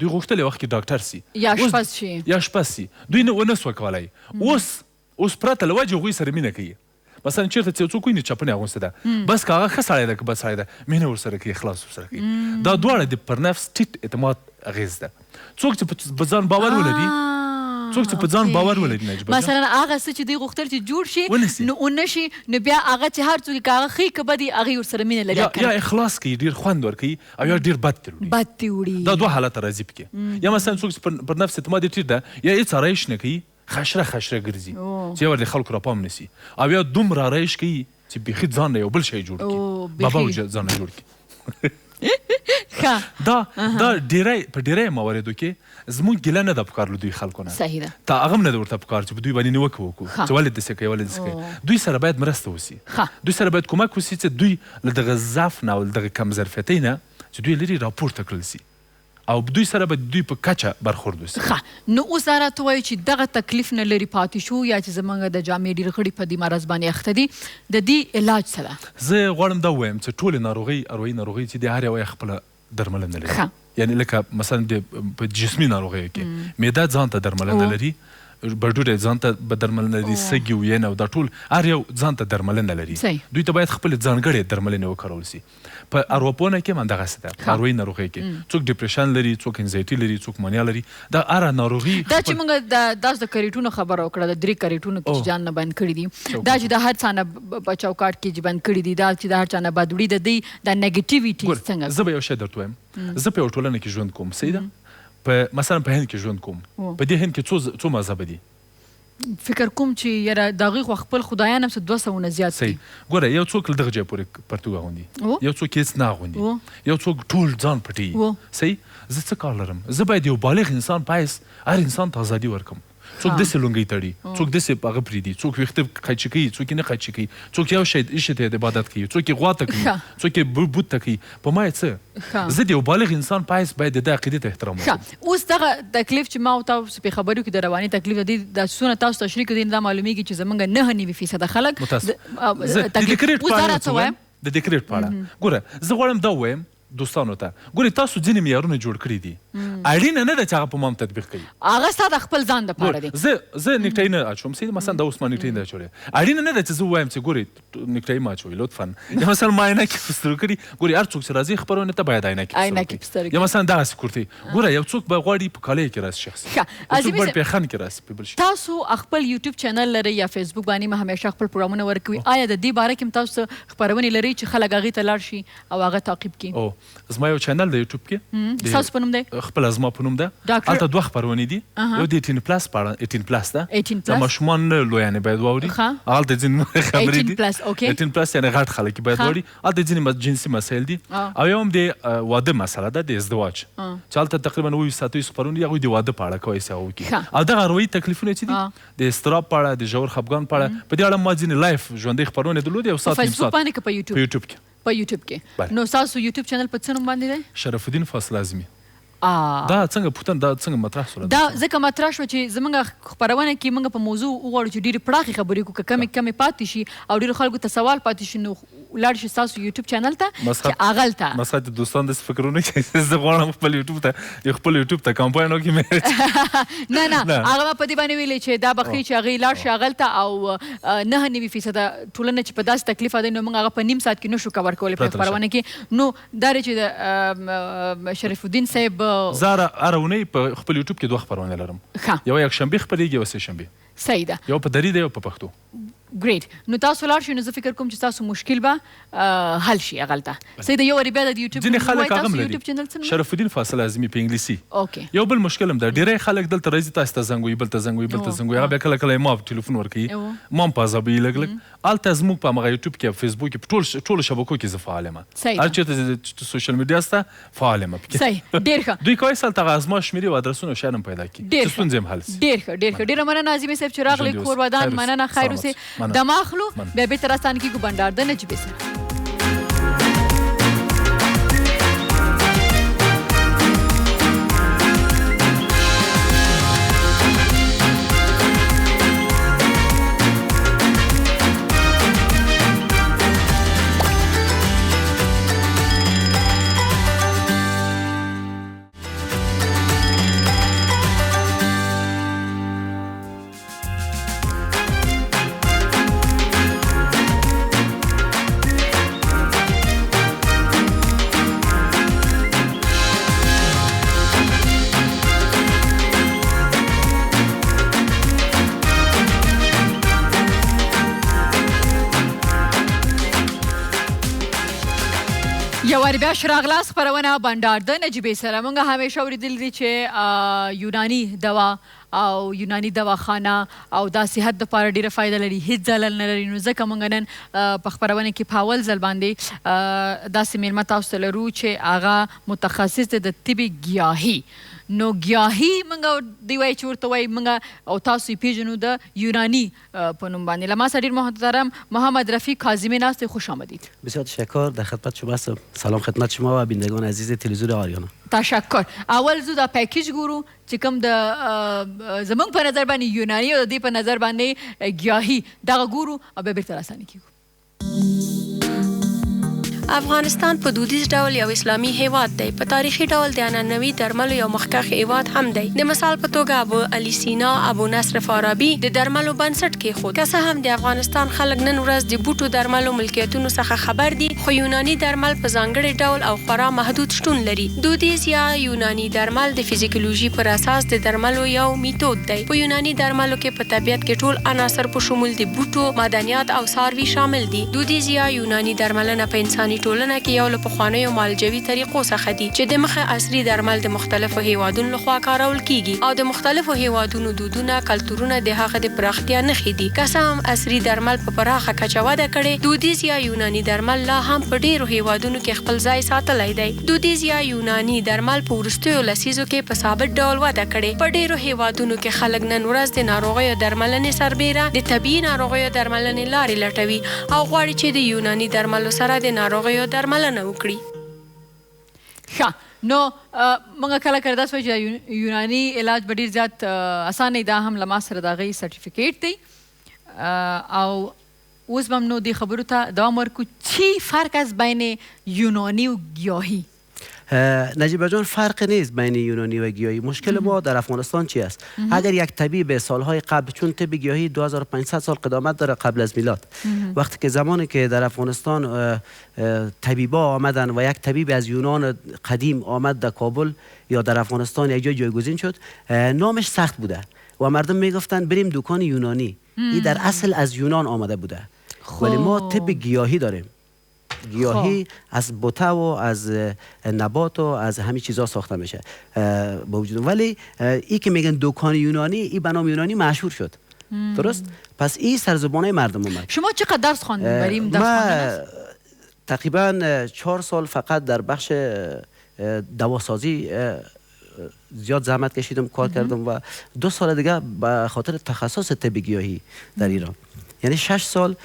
دوی غوښتل یو وخت کې ډاکټر سي یا شپز سي دوی ونه سوه کولی اوس پرته له وجې هغوی سره مینه کوي مثلا چېرته چې څوک ویني چپنې اغوستې ده بس که هغه ښه سړی ده که بد سړی ده مینه ورسره کوي اخلاص ورسره کوي دا دواړه د پر نفس ټیټ اعتماد اغېز ده څوک چې په ځان باور ولري مثلا هغه څه چې دوی غوښتل چې جوړ شي نو ونشي نو بیا هغه چې هر څوک که هغه ښه که بد یې هغې ورسره مینه لري یا اخلاص کوي ډېر خوند ورکوي او یا ډېر بد ترې وړي دا دوه حالته راځي پکې یا مثلا څوک چې پر نفس اعتماد یې ټیټ ده یا هېڅ آرایش نه کوي خشره ګرځي چې یو ور د خلکو راپام نسي او یا دومره آرایش کوي چې بیخي ځان نه یو بل شی جوړ کړي بابا ځان نه جوړ کړي دا په ډیری مواردو کې زموږ ګیله نه ده پکار له دوی خلکو نه صحیح ده تا هغه هم نه ده ورته پکار چې په دوی باندې نیوکه وکړو چې ولې داسې کوي ولې داسې کوي دوی سره باید مرسته وسي دوی سره باید کومک وسي چې دوی له دغه ضعف نه او دغه کم ظرفیتۍ نه چې دوی لري راپورته کړل سي او دوی سره به دوی په کچه برخورد وسي نو اوس دا راته وایي چې دغه تکلیف نه لرې پاتې شو یا چې زموږ د جامعې ډېر غړي په دې مرض باندې اخته دي د دې علاج څه ده زه غواړم دا ووایم چې ټولې ناروغۍ اروایي ناروغۍ چې د هر یوه یې خپله درملنه لري یعنې لکه مثلا په جسمي ناروغیو کې معده ځان ته درملنه لري بډوډی ځان ته به درملنه لري سږي وینه او دا ټول هر یو ځان ته درملنه لري دوی ته باید خپلې ځانګړې درملنې وکارول سي په ارواپوهنه کې هم همدغسې ده په اروایي ناروغۍ کې څوک ډپریشن لري څوک انزایټي لري څوک مانیا لري دا هره ناروغي دا چې موږ داسې د کریټونو خبره وکړه د 3 کریټونو کې چې ځان نه بند کړي دي دا چې د هر چا نه په چوکاټ کې چې بند کړي دي دا چې د هر چا نه بد وړي د دوی د نیګیټیویټي څنګه زه به یو شی درته وایم زه په یو ټولنه کې ژوند کوم صحیح ده مثلا په هند کې ژوند کوم په دې هند کې څو مذهبه دي فکر کوم چې یاره د هغوی خو خپل خدایان هم څه 200 نه زیات دي ګوره یو څوک له دغه ځای پورې پرتوګ اغوندي یو څوک هېڅ نه اغوندي یو څوک ټول ځان پټوي صحیح زه څه کار لرم زه باید یو بالغ انسان پایس هر انسان ته ازادي ورکړم څوک داسې لونګۍ تړي څوک داسې هغه پرېږدي څوک ویښته قیچي کوي څوک یې نه قیچي کوي څوک یو شی ته عبادت کوي څوک یې غوا ته کوي څوک یې بوت ته کوي په ما یې څه زه د یو بالغ انسان پایس باید د ده عقیدې ته احترام وکړم اوس دغه تکلیف چې ما او تاسو په خبرو کې د رواني تکلیف د دې د څونه تاسو تشریح کړئ دا معلومیږي چې زمونږ 9.9% خلک تکلیف د ډیکریټ په اړه ګوره زه غواړم دا ووایم دوستانو ته ګورې تاسو ځینې معیارونه جوړ کړي دي اړینه نه ده چې هغه په ما تطبیق کوي هغه ستا د خپل ځان دپاره دی زه نیکټایي نه اچوم صحیح مثلا دا اوس ما نیکټایي نه اچولی اړینه نه ده چې زه ووایم چې ګورې نیکټایي مه اچوئ لطفا یا مثلا ما عینکې په سترګو کړي ګورې هر څوک چې راځي خپرونې ته باید عینکې په سترګو یا مثلا دغسې کورتۍ ګوره یو څوک به غواړي په کالیو کې راسي شخصي څوک به پیخن کې راسي په بل شي تاسو خپل یوټیوب چینل لرئ یا فیسبوک باندې مې همیشه خپل پروګرامونه ورکوي آیا د دې باره کې هم تاسو خپرونې لرئ چې خلک هغې ته لاړ شي او هغه تعقیب کړي زما یو چینل د یوټیوب کې ستاسو په نوم دی خپله زما په نوم ده هلته 2 خپرونې دي یو د 18 پلس په اړه 18 پلس ده د ماشومان لویانې باید واوري هلته ځینې خبرې دي 18 پلس یعنې غټ خلک باید واوري هلته ځینې جنسي مسایل دي او یو هم د واده مسله ده د ازدواج چې هلته تقریبا 9 ساعتې خپرونې دي هغوی د واده په اړه کولی سي هغه وکړي او دغه اروایي تکلیفونه چې دي د اضطراب په اړه د ژور خفګان په اړه په دې اړه ما ځینې لایف ژوندۍ خپرونې درلودې یو ساعت نیم ساعت په یوټیوب کې په یوټیوب کې نو تاسو یوټیوب چینل په څه نوم باندې دی شرف الدین فاصل اعظمي دا څنګه پوښتنه دا څنګه مطرح شوله دا ځکه مطرح شوه چې زموږ خپرونه کې موږ په موضوع وغواړو چې ډېرې پراخې خبرې وکړو که کمې پاتې شي او ډېرو خلکو ته سوال پاتې شي نو ولاړ شي ستاسو یوټیوب چینل ته چې هغلته مسخت دوستان داسې فکرونه کوي زه غواړم خپل یوټیوب ته کمپاین وکړي نه هغه ما په دې باندې ویلې چې دا به ښیي چې هغې لاړ شي هغلته او 9.9% ټولنه چې په داسې تکلیف دی نو موږ هغه په نیم ساعت کې نشو کور کولی په خپرونه کې نو دا دی چې د شریف الدین صاحب زه هره اونۍ په خپل یوټیوب کې 2 خپرونې لرم یوه یکشنبې خپرېږي یوه سه شنبې صحیح ده یو په دري ده یو په پښتو ګریټ نو تاسو لاړ شئ نو زه فکر کوم چې تاسو مشکل به حل شي هغلته صحیح ده یو وارې بیا د یوټیوب ځینې خلک هغه هم تاسو لري یوټیوب چینل څه شرف الدین فاصل اعظمي په انګلیسي اوکې یو بل مشکل هم ده ډېری خلک دلته راځي تاسو ته زنګ وي بل ته زنګ وي بل ته زنګ وي هغه بیا کله کله ما ټلیفون ورکوي ما هم په عذابوي لږ لږ هلته زموږ په همغه یوټیوب کې فیسبوک کې په ټولو شبکو کې زه فعال یم هر چېرته سوشل میډیا سته فعال یم صحیح ډېر ښه دوی کولی سل هغه ازما شمېرې او ادرسونه شاید هم پیدا کړي چې ستونزې هم حل شي ډېر ښه ډېر ښه ډېره مننه عظیمې صاحب چې راغلی کور ودان مننه خیر اوسې دمه اخلو بیا بېرته راستانه کېږو بنډار د نجیبې سره یو وارې بیا شراغلاس خپرونه بنډار د نجیبې سره موږ همیشه اورېدلي دي چې یوناني دوا او یوناني دواخانه او دا صحت دپاره ډېره فایده لري هېڅ ځلل نه لري نو ځکه موږ نن په خپرونه کې په اول ځل باندې داسې مېلمه تاسو ته لرو چې هغه متخصص دی د طب ګیاهي نو ګیاهي موږ دوی وایي چې ورته وایي موږ او تاسو یې پېژنو د یوناني په نوم باندې له ما سره ډېر محترم محمد رفیق کاظمی ناست خوش آمدید بسیار تشکر در خدمت شما هستم سلام خدمت شما و بینندگان عزیز تلویزیون آریانا تشکر اول زو دا پیکیج ګورو چې کوم د زمونږ په نظر باندې یوناني او د دې په نظر باندې ګیاهي دغه ګورو او بیا بېرته راستانه کېږو افغانستان په دودیز ډول یو اسلامي هیواد دی په تاریخي ډول د عنعنوي درملو یو مخکښ هیواد هم دی د مثال په توګه ابو علي سینا ابو نصر فارابي د درملو بنسټ کېښود که څه هم د افغانستان خلک نن ورځ د بوټو درملو ملکیتونو څخه خبر دي خو یوناني درمل په ځانګړي ډول او خورا محدود شتون لري دودیز یا یوناني درمل د فزیکولوژي پر اساس د درملو یو میتود دی په یوناني درملو کې په طبیعت کې ټول عناصر په شمول د بوټو معدنیات او څاروي شامل دي دودیز یا یوناني درملنه په انساني ټولنه کې یو له پخوانیو مالجوي طریقو څخه دي چې د مخه عصري درمل د مختلفو هیوادونو لخوا کارول کیږي او د مختلفو هیوادونو دودونه کلتورونه د هغه د پراختیا نښې دي که څه هم عصري درمل په پراخه کچه وده کړې دودیز یا یوناني درمل لا هم په ډېرو هیوادونو کې خپل ځای ساتلی دی دودیز یا یوناني درمل په وروستیو لسیزو کې په ثابت ډول وده کړې په ډېرو هیوادونو کې خلک نن ورځ د ناروغیو درملنې سربیره د طبیعي ناروغیو درملنې لارې لټوي او غواړي چې د یوناني درملو سره د ناروغیو درملنه وکړي ښه نو موږ کله کله داسې وایو چې یوناني علاج به ډېر زیات اسان دی دا هم له ما سره د هغې سرټیفیکیټ دی او اوس به هم نو دې خبرو ته دوام ورکو چی فرق از بین یونانی و گیاهی نجیبه جان فرق نیست بین یونانی و گیاهی مشکل ما در افغانستان چی است اگر یک طبیب سالهای قبل چون طب گیاهی 2500 سال قدامت داره قبل از میلاد وقتی که زمانی که در افغانستان طبیبا آمدن و یک طبیب از یونان قدیم آمد در کابل یا در افغانستان یک جای جایگزین شد نامش سخت بوده و مردم میگفتن بریم دکان یونانی این در اصل از یونان آمده بوده ولی ما طب گیاهی داریم گیاهی از بوته و از نبات و از همین چیزا ساخته میشه با وجود ولی این که میگن دکان یونانی این به نام یونانی مشهور شد درست پس این سرزبانه مردم اومد شما چقدر درس خواندید بریم ما تقریبا 4 سال فقط در بخش دواسازی زیاد زحمت کشیدم کار کردم و 2 سال دیگه به خاطر تخصص طب گیاهی در ایران یعنی 6 سال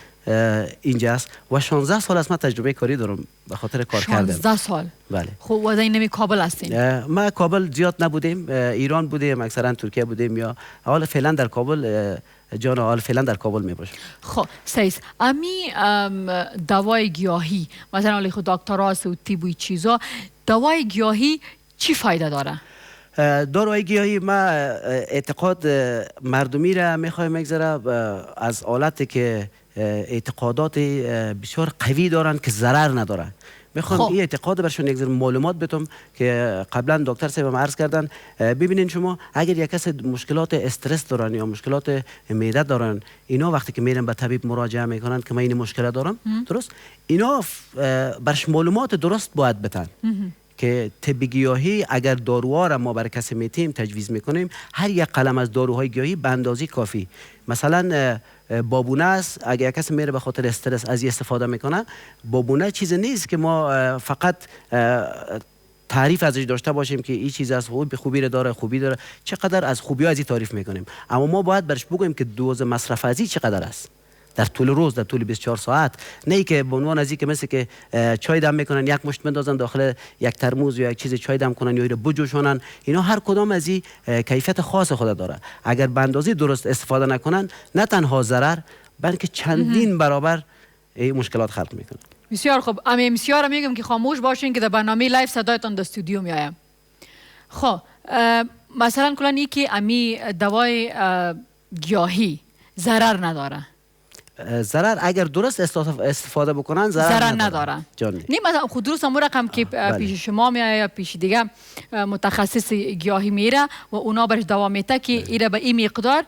اینجاست و 16 سال از من تجربه کاری دارم به خاطر کار کردن 16 سال بله خب و اینمی کابل هستین ما کابل زیاد نبودیم ایران بودیم اکثرا ترکیه بودیم یا حالا فعلا در کابل جان حال فعلا در کابل می باشم خب سیز امی دوای گیاهی مثلا علی خود دکتراست و طبی چیزا دوای گیاهی چی فایده داره داروهای گیاهی ما اعتقاد مردمی را میخوایم میگذره از حالتی که اعتقادات بسیار قوی دارن که ضرر نداره میخوام این اعتقاد برشون یک ذره معلومات بدم که قبلا دکتر صاحب عرض کردن. ببینین شما اگر یک کس مشکلات استرس دارن یا مشکلات معده دارن، اینا وقتی که میرن به طبیب مراجعه میکنن که من این مشکل دارم، درست، اینا برش معلومات درست باید بدن که طب گیاهی اگر داروها را ما برای کسی میتیم تجویز میکنیم، هر یک قلم از داروهای گیاهی به اندازه کافی. مثلا بابونه است، اگر کسی میره به خاطر استرس از استفاده میکنه، بابونه چیز نیست که ما فقط تعریف ازش داشته باشیم که این چیز از خوبی داره، خوبی داره، چقدر از خوبی ها از این تعریف میکنیم، اما ما باید برش بگوییم که دوز مصرف از این چقدر است در طول روز، در طول 24 ساعت. نه که به عنوان از این که مثل که چای دم میکنن یک مشت بندازن داخل یک ترموز یا یک چیز چای دم کنن یا اینو بجوشونن، اینا هر کدام از این کیفیت خاص خود داره. اگر به اندازه درست استفاده نکنن، نه تنها ضرر بلکه چندین برابر مشکلات خلق میکنن. بسیار خوب. بسیار میگم که خاموش باشین که در برنامه لایو صدایتان در استودیو میآید. خب مثلا کلا این که امی دوای گیاهی ضرر نداره. ضرر اگر درست استفاده بکنن ضرر نداره. نه مثلا خود درست هم رقم که پیش شما میآید یا پیش دیگه متخصص گیاهی میره و اونا برش دوا میته که ایره به این مقدار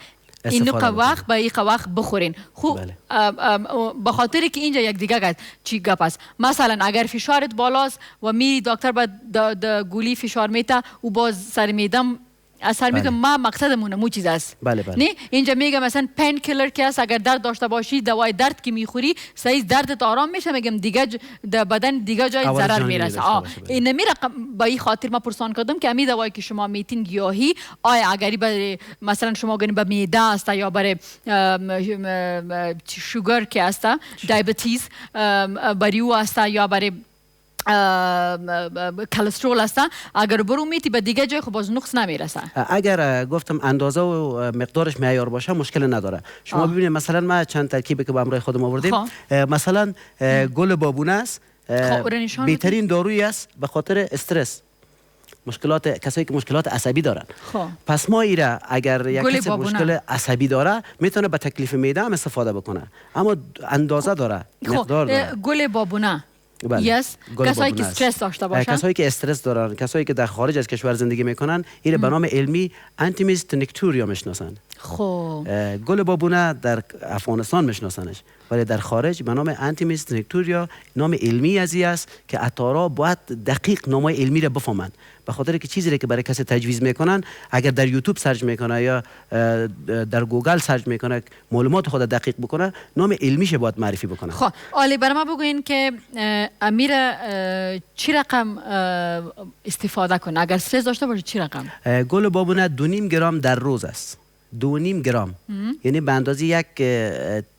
این وقت به این وقت بخورین. خوب به خاطر که اینجا یک دیگه چی گپ است، مثلا اگر فشارت بالاست و میری دکتر با گولی فشار میته و باز سر میدم اثر میکنه، ما مقصدمونه مو چیز است. نه اینجا میگم مثلا پین کیلر که است، اگر درد داشته باشی دوای درد که میخوری سعی دردت آرام میشه، میگم دیگه بدن دیگه جای ضرر میرسه. این میره با این خاطر ما پرسان کردم که امی دوایی که شما میتین گیاهی آیا اگری برای مثلا شما گنی به معده است یا برای شوگر که است، دیابتیز برای او است یا برای کلسترول است، اگر برو میتی به دیگه جای خب باز نقص نمیرسه. اگر گفتم اندازه و مقدارش معیار باشه مشکل نداره. شما ببینید مثلا ما چند ترکیبی که با همراه خودم آوردیم، مثلا گل بابونه است، بهترین دارویی است به خاطر استرس، مشکلات کسایی که مشکلات عصبی دارن. پس ما ایره اگر یک کسی مشکل عصبی داره میتونه به تکلیف معده هم استفاده بکنه، اما اندازه داره، مقدار داره. گل بابونه کسایی که استرس داشته باشن، کسایی که استرس دارن، کسایی که در خارج از کشور زندگی میکنن، این به نام علمی انتیمیست نکتوریا میشناسن. خب گل بابونه در افغانستان میشناسنش، ولی در خارج به نام انتیمیست نکتوریا نام علمی ازی است که عطارا باید دقیق نامای علمی را بفهمن، به خاطر که چیزی که برای کسی تجویز میکنن اگر در یوتیوب سرچ میکنه یا در گوگل سرچ میکنه معلومات خود دقیق بکنه، نام علمیش باید معرفی بکنه. خب عالی، برای ما بگوین که امیر چی رقم استفاده کنه اگر استرس داشته باشه؟ چی رقم؟ گل بابونه 2.5 گرم در روز است. 2.5 گرم یعنی به اندازه یک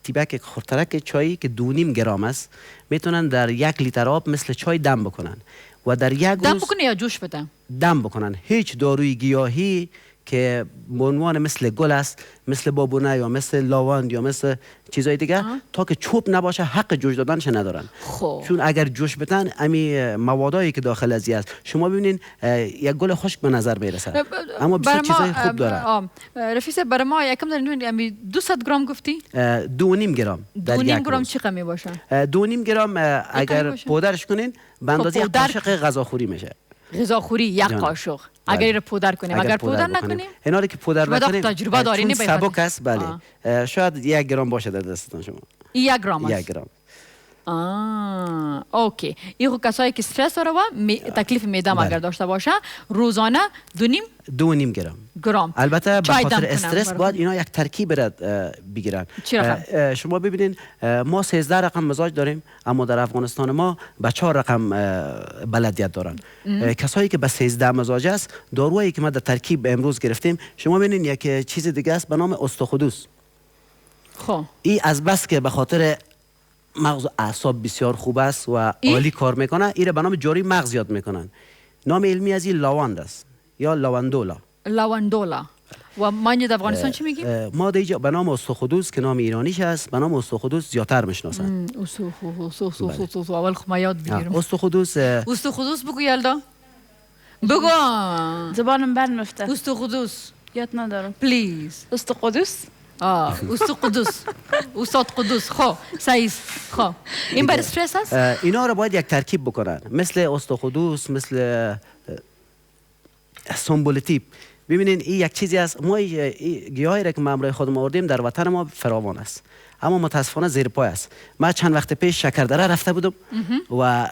تیبک خورترک چایی که 2.5 گرم است، میتونن در 1 لیتر آب مثل چای دم بکنن و در یک روز دم بکنن یا جوش بدن؟ دم بکنن. هیچ داروی گیاهی که به عنوان مثل گل است، مثل بابونه یا مثل لاوند یا مثل چیزای دیگه، تا که چوب نباشه حق جوش دادنش ندارن. چون اگر جوش بدن امی موادایی که داخل ازی است، شما ببینین یک گل خشک به نظر میرسه اما بسیار چیزای خوب داره. رفیق برای ما یکم دارین امی 200 گرم گفتی؟ 2.5 گرم. 2.5 گرم چی قمی باشه؟ 2.5 گرم اگر پودرش کنین به اندازه یک قاشق غذاخوری میشه. غذاخوری یک قاشق اگر رو پودر کنیم، اگر پودر نکنیم اینا رو که پودر نکنیم تجربه دارین سبک است. بله شاید 1 گرم باشه در دستتان شما. 1 گرم است. 1 گرم. اوکی. این کسایی که استرس داره و تکلیف معده اگر داشته باشه روزانه 2.5 گرم. البته به خاطر استرس باید اینا یک ترکیب را بگیرن. شما ببینین ما 13 رقم مزاج داریم، اما در افغانستان ما به 4 رقم بلدیت دارن. کسایی که به 13 مزاج است، دارویی که ما در ترکیب امروز گرفتیم، شما ببینین یک چیز دیگه است به نام استخودوس. خب این از بس که به خاطر مغز و اعصاب بسیار خوب است و عالی کار میکنه، این به نام جاری مغز یاد میکنن. نام علمی از این لاوند است یا لاوندولا. و ما در افغانستان چی میگیم؟ ما دیگه به نام استخودوس که نام ایرانیش است، به نام استخودوس زیادتر میشناسن. استخودوس اول خب ما یاد بگیرم. استخودوس بگو یلدا. بگو. زبانم بند میفته. استخودوس یاد ندارم. پلیز. استخودوس استاد قدوس استاد قدوس. خب صحیح. خب این بر استرس است. اینا رو باید یک ترکیب بکنن، مثل استاد قدوس، مثل سمبولیتیپ. ببینین این یک چیزی است. ما گیاهی را که ما همراه خودم آوردیم در وطن ما فراوان است، اما متاسفانه زیر پای است. من چند وقت پیش شکردره رفته بودم و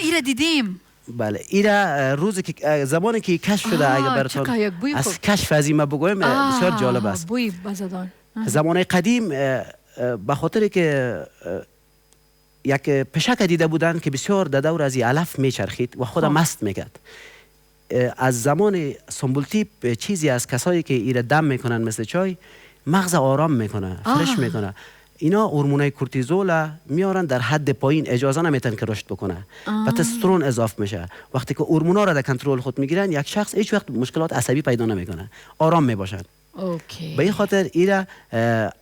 ایره دیدیم. بله، ایره روزی که زمانی که کشف شده، اگر براتون از کشف از این بگویم بسیار جالب است. بوی مزه‌دار. زمان قدیم به خاطر که یک پشک دیده بودن که بسیار در دور از علف میچرخید و خود مست میکرد. از زمان سمبولتیپ چیزی از کسایی که ایره دم میکنن مثل چای، مغز آرام میکنه، فرش میکنه. اینا هورمونای کورتیزول میارن در حد پایین، اجازه نمیتن که رشد بکنه و تستوسترون اضافه میشه. وقتی که هورمونا را در کنترل خود میگیرن، یک شخص هیچ وقت مشکلات عصبی پیدا نمیکنه، آرام میباشن. به این خاطر ایره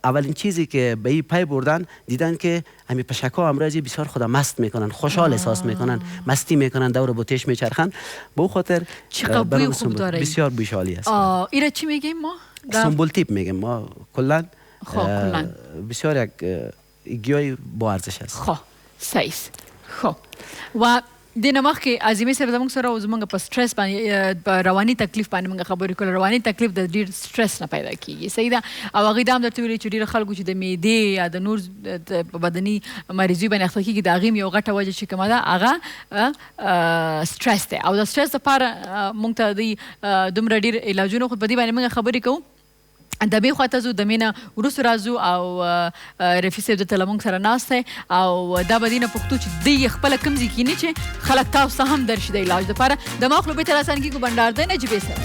اولین چیزی که به این پی بردن، دیدن که همین پشکا امروزی بسیار خود مست میکنن، خوشحال احساس میکنن، مستی میکنن، دور بوتش میچرخن. به اون خاطر چقدر بوی خوب داره، بسیار بوشالی است. ایره چی میگیم ما؟ سمبولتیپ میگیم ما کلا. بسیار یک گیاهی با ارزش است. خب صحیح. خب و دینه مخ کې عظیمه صاحب زموږ سره او زموږ په سټرس باندې رواني تکلیف باندې موږ خبرې کول. رواني تکلیف د ډیر سټرس نه پیدا کیږي، صحیح ده. او هغه دام درته ویلي چې ډیر خلکو چې د معدې یا د نور بدني مریضي باندې اخته کیږي، د هغې یو غټه وجه چې کومه ده هغه سټرس دی. او د سټرس لپاره موږ ته دومره ډیر علاجونه خو په دې باندې موږ خبرې کوو. د مې خواته ځو، د مې نه وروسته راځو او رفیع صاحب دلته له موږ سره ناست دی او دا به دې نه پوښتو چې دوی خپله کوم ځای کیني چې خلک تاسو ته هم درشي د علاج دپاره. د ما خو بېرته راسان کېږو بنډار دی نجیبې سره.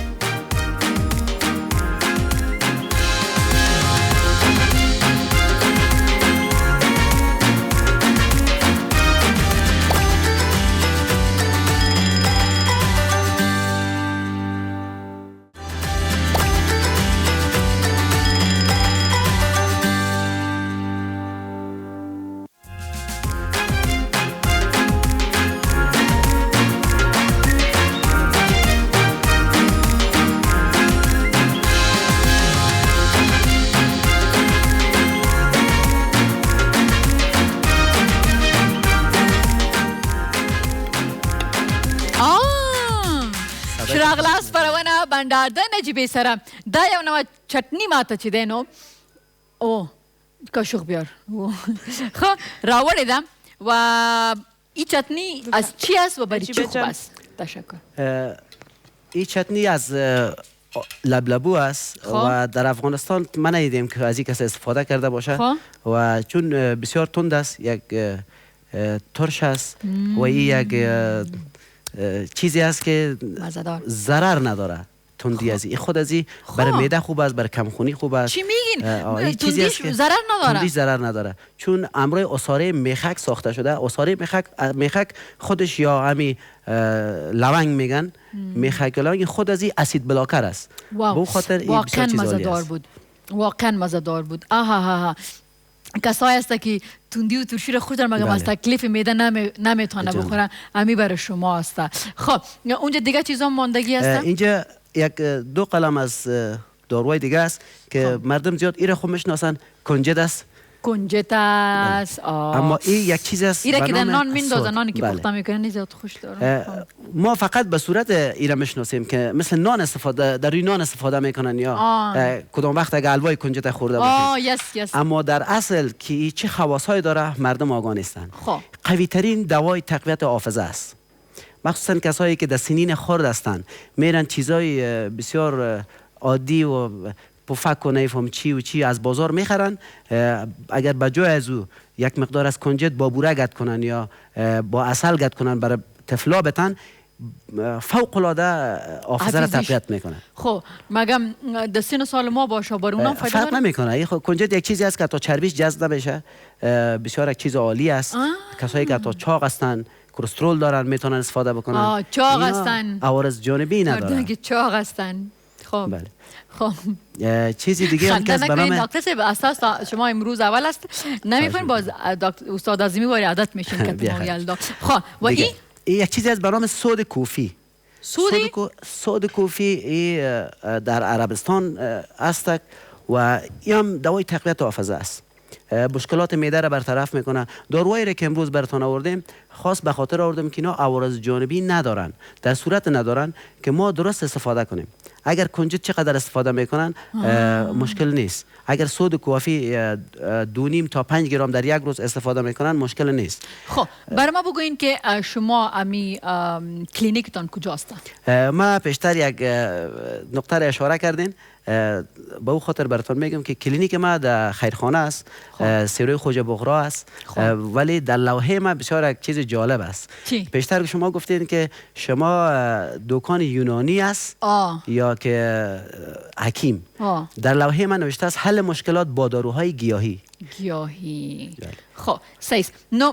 راغلاست پرونه بنډار د نجیبې سره. دا یو نوه چټني ماته چې دی نو کاشوق بیار خب راوړې ده و این چتنی از چی است و برای چی خوب است؟ تشکر. این چتنی از لبلبو است و در افغانستان من ندیدیم که از این کسی استفاده کرده باشه و چون بسیار تند است، یک ترش است و این یک چیزی است که ضرر نداره. تندی از این خود از این برای معده خوب است، برای کمخونی خوب است. چی میگین؟ تندیش ضرر نداره؟ تندیش ضرر نداره چون امروی اصاره میخک ساخته شده. اصاره میخک خودش یا همین لونگ میگن، میخک لونگ خود از این اسید بلاکر است. به خاطر این بسیار چیز عالی است. واقعا مزه‌دار بود. آها کسایی هست که تندی و ترشی را خود مگم از تکلیف معده نمیتونه بخوره، امی برای شما است. خب اونجا دیگه چیزا ماندگی هست؟ اینجا یک دو قلم از داروی دیگه است که مردم زیاد ایره خوب میشناسن. کنجد است. کنجد است. اما این یک چیز است ایره که در نان میندازن، نانی که پخته میکنن زیاد خوش داره. ما فقط به صورت ایره میشناسیم که مثل نان استفاده، در روی نان استفاده میکنن یا کدام وقت اگه حلوای کنجد خورده باشید. اما در اصل که چه خواصایی داره مردم آگاه نیستن. قوی ترین دوای تقویت حافظه است. مخصوصا کسایی که در سنین خرد هستند میرن چیزای بسیار عادی و پفک و نیفهم چی و چی از بازار میخرن. اگر به جای از او یک مقدار از کنجد با بوره گد کنن یا با عسل گد کنن برای طفلا بتن، فوق العاده حافظه را تقویت میکنه. خب مگم در سن سال ما باشه بر اونم فایده فرق نمیکنه. کنجد یک چیزی است که تا چربیش جذب نمیشه، بسیار یک چیز عالی است. کسایی که تا چاق هستن، کلسترول دارن، میتونن استفاده بکنن. چاق هستن، عوارض جانبی ندارن. چاق هستن. خب بله. خب چیزی دیگه هم که از برنامه دکتر صاحب اساس شما امروز اول است نمی‌فهمین باز استاد اعظمی واری عادت میشین که تو یلدا. خب و این یک چیزی از برنامه سود کوفی. سود کوفی در عربستان است و این هم دوای تقویت حافظه است. مشکلات معده را برطرف میکنه. داروهایی را که امروز براتون آوردیم خاص به خاطر آوردیم که اینا عوارض جانبی ندارن، در صورت ندارن که ما درست استفاده کنیم. اگر کنجد چقدر استفاده میکنن مشکل نیست. اگر سود کافی 2.5 تا 5 گرم در یک روز استفاده میکنن مشکل نیست. خب برای ما بگوین که شما امی کلینیکتان کجاست؟ ما پیشتر یک نقطه را اشاره کردین، با او خاطر براتون میگم که کلینیک ما در خیرخانه است، سیروی خوجه بغرا است. ولی در لوحه ما بسیار یک چیز جالب است. پیشتر شما گفتین که شما دکان یونانی است یا که حکیم. در لوحه من نوشته است حل مشکلات با داروهای گیاهی. خب سیس نو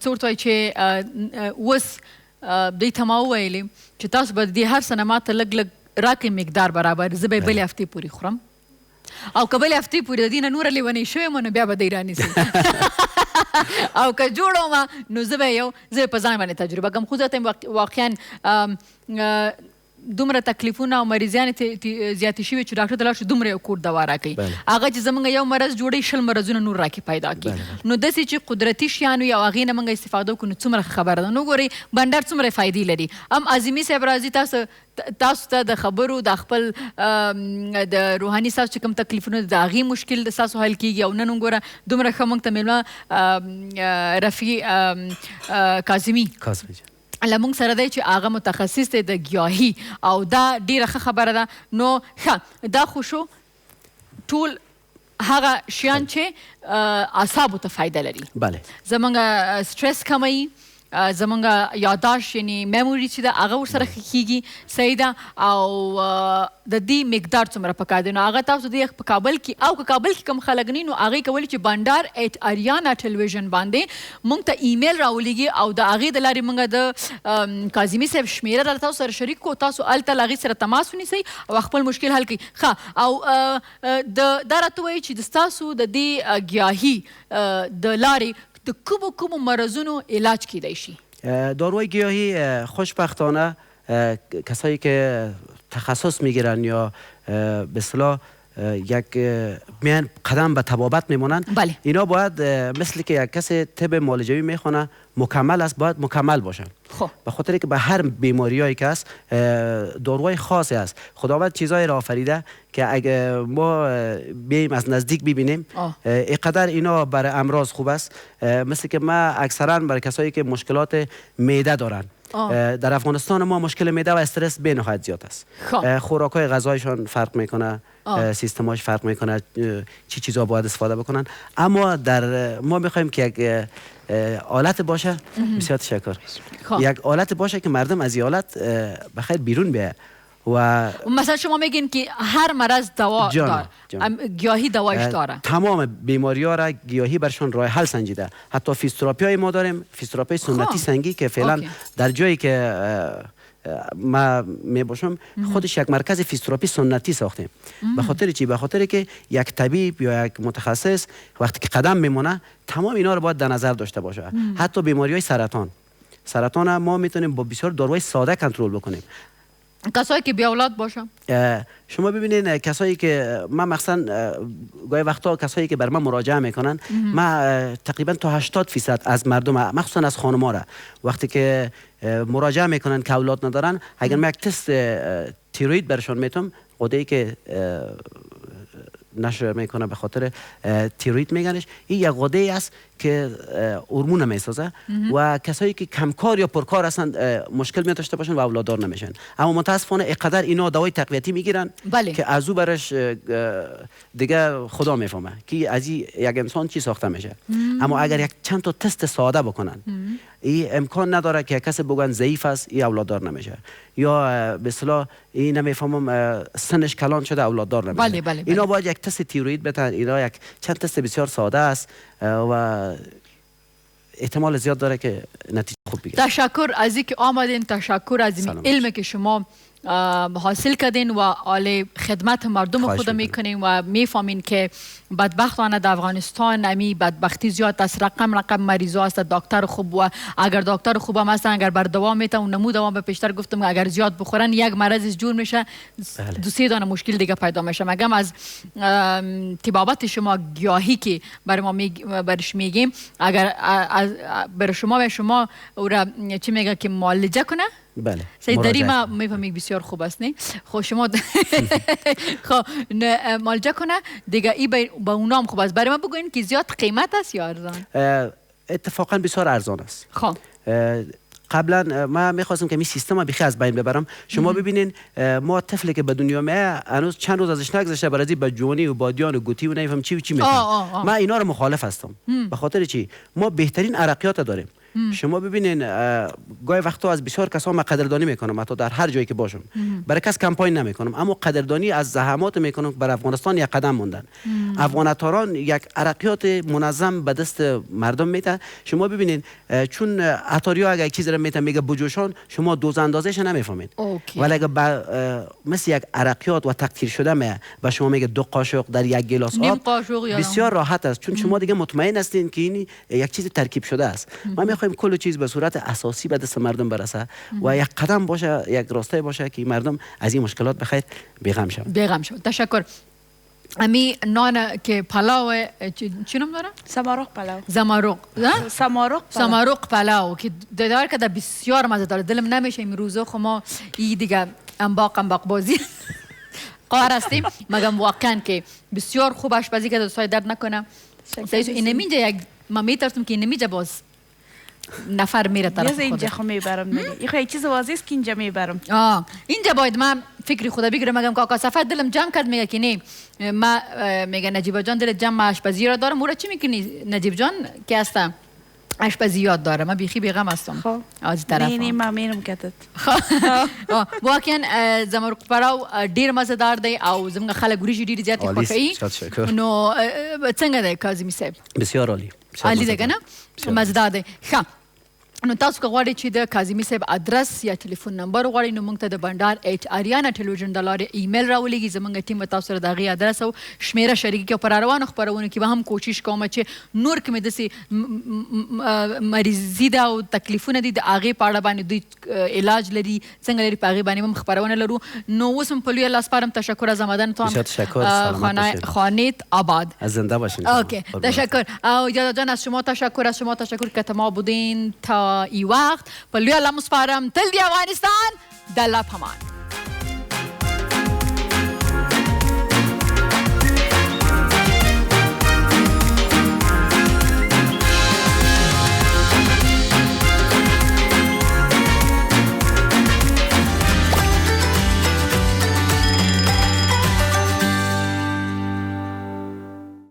څورتوي چې اوس دوی ته ما وویلې چې تاسو به د هر سنه ماته لږ لږ راکې مقدار برابر زه به بلې هفتې پورې خورم او که بلې هفتې پورې د دې نه نوره لیونۍ شوې م نو بیا به دی رانیسي او که جوړومه نو زه به په ځان باندې تجربه کوم. خو زه ته واقعا دومره تکلیفونه او مریضیان زیاتې شوي چې ډاکټر ته لاړ شو دومره یو کور دوا راکوي هغه چې زموږ یو مرض جوړوي 20 مرضونه نور راکې پیدا کړي. نو داسې چې قدرتي شیان وي او هغې نه موږ استفاده وکړو نو څومره خبره ده. نو ګورئ بنډار څومره فایدې لري. اعظمي صاحب راځي تاسو ته د خبرو د خپل د روحاني ستاسو چې کوم تکلیفونه د هغې مشکل د ستاسو حل کېږي او نن وګوره دومره ښه موږ ته میلمه رفیع کاظمي لمونږ سره دی چې هغه متخصص دی د ګیاهي او دا ډیره ښه خبره ده. نو ښه دا خو شو ټول هغه شیان چې اعصابو ته فایده لري. زمونږ سټرس کموي، زمونږ یاداشت یعنی میموري چې ده هغه ورسره ښه کېږي. صحیح ده. او د دې مقدار څومره پکار دی نو هغه تاسو د په کابل کې او که کابل کې کوم خلک نه نو هغې کولی چې بنډار @Ariana ټلویزیون باندې موږ ته ایمیل راولیږي او د هغې د لارې موږ د کاظمي صاحب شمیره را تاسو سره شریک کړو. تاسو هلته له هغې سره تماس ونیسئ او خپل مشکل حل کړئ. ښه او دا راته وایي چې د ستاسو د دې ګیاهي د لارې د کومو مرضونو علاج کیدای شي؟ داروهای گیاهی خوشبختانه کسایی که تخصص میگیرن یا به اصطلاح یک میان قدم به طبابت میمونن اینا باید مثل که یک کسی طب معالجوی میخونه مکمل است باید مکمل باشن. به خاطر که به هر بیماریایی که هست داروهای خاصی است. خداوند چیزایی را آفریده که اگه ما بیاییم از نزدیک ببینیم اینقدر اینا برای امراض خوب است. مثل که ما اکثرا برای کسایی که مشکلات معده دارن در افغانستان ما مشکل معده و استرس به نهایت زیاد است. خوراکای غذایشان فرق میکنه، سیستماش فرق میکنه، چی چیزا باید استفاده بکنن. اما در ما میخوایم که یک آلت باشه. بسیار تشکر. یک آلت باشه که مردم از این آلت بخیر بیرون بیاید و مثلا شما میگین که هر مرض دوا داره، گیاهی دوایش داره. تمام بیماری ها را گیاهی برشان راه حل سنجیده. حتی فیزیوتراپی های ما داریم، فیزیوتراپی سنتی سنگی که فعلا در جایی که ما می باشم خودش یک مرکز فیزیوتراپی سنتی ساختیم. به خاطر چی؟ به خاطر که یک طبیب یا یک متخصص وقتی که قدم میمونه تمام اینا رو باید در نظر داشته باشه. حتی بیماری های سرطان ما میتونیم با بسیار داروهای ساده کنترل بکنیم. کسایی که بی اولاد باشن شما ببینین کسایی که من مثلا گاهی وقتا کسایی که بر من مراجعه میکنن من تقریبا تا 80% از مردم مخصوصا از خانم‌ها را وقتی که مراجعه میکنن که اولاد ندارن اگر من یک تست تیروید برشون میتونم غده‌ای که نشر میکنه به خاطر تیروید میگنش این یک غده است که هورمون میسازه و کسایی که کمکار یا پرکار هستند مشکل می داشته باشن و اولاددار نمیشن. اما متاسفانه اینقدر اینا دوای تقویتی میگیرن که از او برش دیگه خدا میفهمه که از یک انسان چی ساخته میشه. اما اگر یک چند تا تست ساده بکنن این امکان نداره که کسی بگن ضعیف است این اولاددار نمیشه یا به اصطلاح این نمیفهمم سنش کلان شده اولاددار نمیشه. اینا باید یک تست تیروید بدن. اینا یک چند تست بسیار ساده است و احتمال زیاد داره که نتیجه خوب بگیره. تشکر از اینکه آمدین، تشکر از این علمی که شما حاصل کردین و حال خدمت مردم خود میکنین و میفهمین که بدبختانه در افغانستان امی بدبختی زیاد است. رقم مریضا است. دکتر خوب و اگر دکتر خوب هم هستن اگر بر دوام میتن و نمو دوام به پیشتر گفتم اگر زیاد بخورن یک مرض جور میشه، دو سه دانه مشکل دیگه پیدا میشه. مگم از طبابت شما گیاهی که برای ما برش میگیم اگر برای شما او را چی میگه که معالجه کنه. بله. سید داری ما میفهمیم بسیار خوب است نه؟ خب شما خب معالجه کنه دیگه ای با اونام خوب است. برای ما بگوین که زیاد قیمت است یا ارزان؟ اتفاقا بسیار ارزان است. خب قبلا ما میخواستم که این سیستم بیخی از بین ببرم. شما ببینین ما طفلی که به دنیا میاد هنوز چند روز ازش نگذشته برای به جوانی و بادیان و گوتی و نمیفهم چی و چی میکنه. من اینا رو مخالف هستم. به خاطر چی؟ ما بهترین عرقیات داریم. شما ببینین گاهی وقتا از بسیار کسا من قدردانی میکنم، حتی در هر جایی که باشم برای کس کمپاین نمیکنم، اما قدردانی از زحمات میکنم بر افغانستان یک قدم موندن. افغاناتاران یک عرقیات منظم به دست مردم میتن. شما ببینین چون عطاریا اگه چیزی رو میگه بجوشان شما دوز اندازهش نمیفهمین، ولی اگه مثل یک عرقیات و تقطیر شده میه و شما میگه 2 قاشق در یک گلاس آب بسیار راحت است، چون شما دیگه مطمئن هستین که این یک چیز ترکیب شده است. ما میخوایم کل چیز به صورت اساسی به دست مردم برسه و یک قدم باشه، یک راسته باشه که مردم از این مشکلات بخیر بیغم شوند. بیغم شوند. تشکر. امی نان که پلاو چی نام داره؟ سمارق پلاو که دار که بسیار مزه داره. دلم نمیشه این روزا خب ما این دیگه انباق بازی قار هستیم. مگم واقعا که بسیار خوب آشپزی که دوستای درد نکنه. اینمیجا یک ما میترسم که اینمیجا باز نفر میره طرف خودش. اینجا خو میبرم دیگه. این خو یک چیز واضحه است که اینجا میبرم. اینجا باید من فکری خدا بگیرم. مگم کاکا صفت دلم جمع کرد میگه که نه ما میگه نجیبه جان دل جمع آشپزی را دارم. مورد چی میکنی نجیب جان که هستم آشپزی یاد داره. من بیخی بیغم هستم. خب از طرف نه ما مینم کتت. واقعا زمرق پلاو ډیر مزهدار دی او زموږ خلک ګریږي ډیر زیات خوښوي. نو څنګه دی کاظمي صاحب؟ بسیار عالی. عالی دی کنه؟ مزهدار دی. ښه نو تاسو که غواړئ چې د کاظمي صاحب ادرس یا ټلیفون نمبر غواړئ نو موږ ته د بنډار @ariana ټلویزیون د لارې ایمیل راولېږي. زموږ ټیم به تاسو سره د هغې ادرس او شمېره شریکه کړي او په راروانو خپرونو کې به هم کوشش کوم چې نور کومې داسې مریضي ده او تکلیفونه دي د هغې په اړه باندې دوی علاج لري څنګه لري په هغې باندې هم خپرونه لرو. نو اوس هم په لوی الله سپارم. تشکر از آمدن تو هم خانیت آباد. زنده باشین. اوکی تشکر. او اجازه جان از شما تشکر که ما بودین تا ای وقت. په لوی الله مسپارم. تل دی افغانستان د الله په امان.